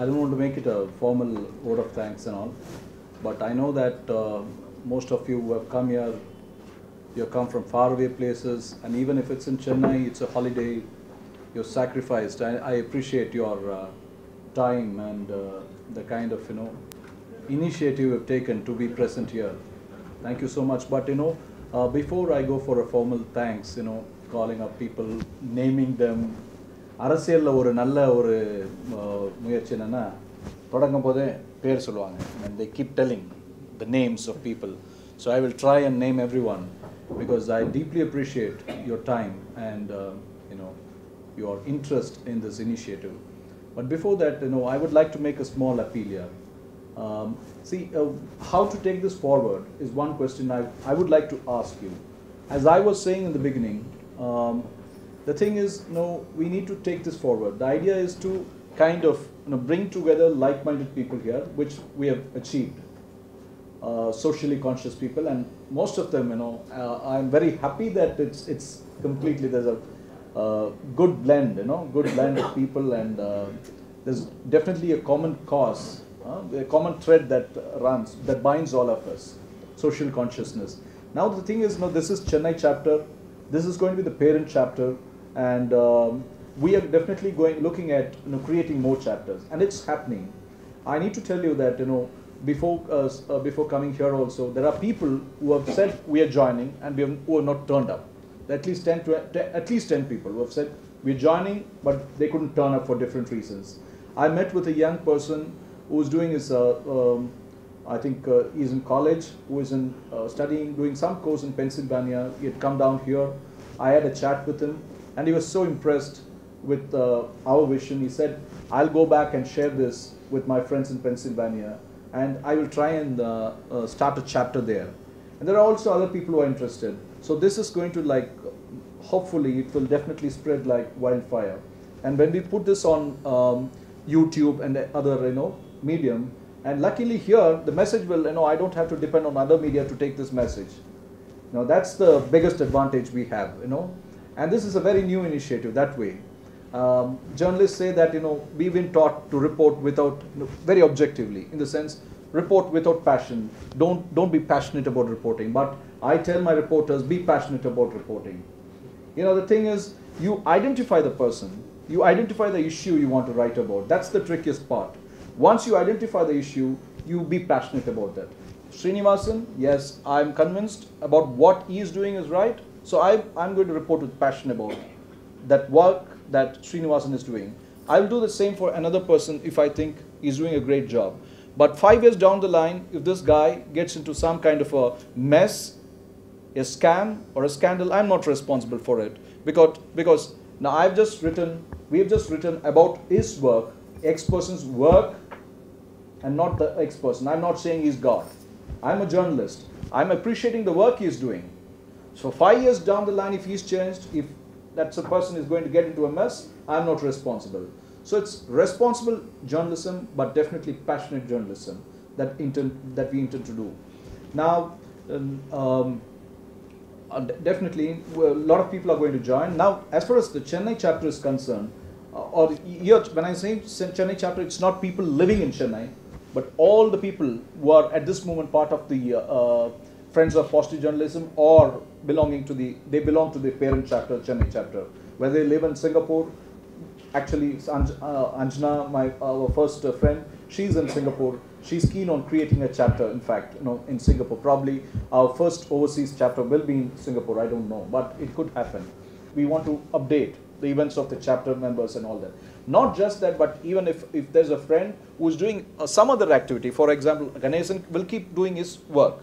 I don't want to make it a formal vote of thanks and all, but I know that most of you who have come here, you have come from faraway places, and even if it's in Chennai, it's a holiday, you're sacrificed. I appreciate your time and the kind of initiative you have taken to be present here. Thank you so much. But before I go for a formal thanks, calling up people, naming them, அரசியல்ல ஒரு நல்ல ஒரு முயற்சி என்னன்னா தொடங்கும் போதே பேர் சொல்லுவாங்க and they keep telling the names of people. So I will try and name everyone because I deeply appreciate your time and your interest in this initiative. But before that, I would like to make a small appeal here. How to take this forward is one question I would like to ask you. As I was saying in the beginning, the thing is, we need to take this forward. The idea is to kind of bring together like-minded people here, which we have achieved. Socially conscious people, and most of them, I'm very happy that it's completely, there's a good blend, good blend of people, and there's definitely a common cause, a common thread that binds all of us, social consciousness. Now the thing is, this is Chennai chapter, this is going to be the parent chapter, and we are definitely looking at creating more chapters, and it's happening. I need to tell you that before coming here also, there are people who have said we are joining and who have not turned up. At least 10 people who have said we're joining, but they couldn't turn up for different reasons. I met with a young person who's doing his, I think he's in college, who is studying, doing some course in Pennsylvania. He had come down here. I had a chat with him, and he was so impressed with our vision. He said, I'll go back and share this with my friends in Pennsylvania, and I will try and start a chapter there. And there are also other people who are interested. So this is going to, hopefully it will definitely spread like wildfire. And when we put this on YouTube and other medium, and luckily here the message will, I don't have to depend on other media to take this message. That's the biggest advantage we have, and this is a very new initiative that way. Journalists say that we've been taught to report without, very objectively, in the sense, report without passion. Don't be passionate about reporting. But I tell my reporters, be passionate about reporting. The thing is, you identify the person, you identify the issue you want to write about. That's the trickiest part. Once you identify the issue, you be passionate about that. Srinivasan, yes, I'm convinced about what he is doing is right. So I'm going to report with passion about that work that Srinivasan is doing. I will do the same for another person if I think he's doing a great job. But 5 years down the line, if this guy gets into some kind of a mess, a scam or a scandal, I'm not responsible for it. Because now we have just written about his work, X person's work, and not the X person. I'm not saying he's God. I'm a journalist. I'm appreciating the work he's doing. So 5 years down the line, if he's changed, if that person is going to get into a mess, I'm not responsible. So it's responsible journalism, but definitely passionate journalism that we intend to do. Now, definitely, a lot of people are going to join. Now, as far as the Chennai chapter is concerned, or here, when I say Chennai chapter, it's not people living in Chennai, but all the people who are at this moment part of the Friends of Positive Journalism or belong to the parent chapter, Chennai chapter, whether they live in Singapore. Actually, Anjana, our first friend, she's in Singapore. She's keen on creating a chapter, in fact, in Singapore. Probably our first overseas chapter will be in Singapore, I don't know, but it could happen. We want to update the events of the chapter members and all that. Not just that, but even if there's a friend who's doing some other activity, for example, Ganesan will keep doing his work.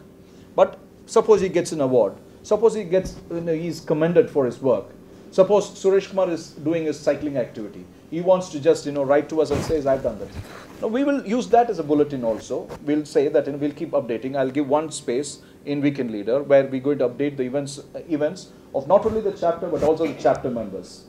But suppose he gets an award. Suppose he gets, he's commended for his work. Suppose Suresh Kumar is doing his cycling activity. He wants to just, write to us and says, I've done that. Now, we will use that as a bulletin also. We'll say that, we'll keep updating. I'll give one space in Weekend Leader where we're going to update the events of not only the chapter, but also the chapter members.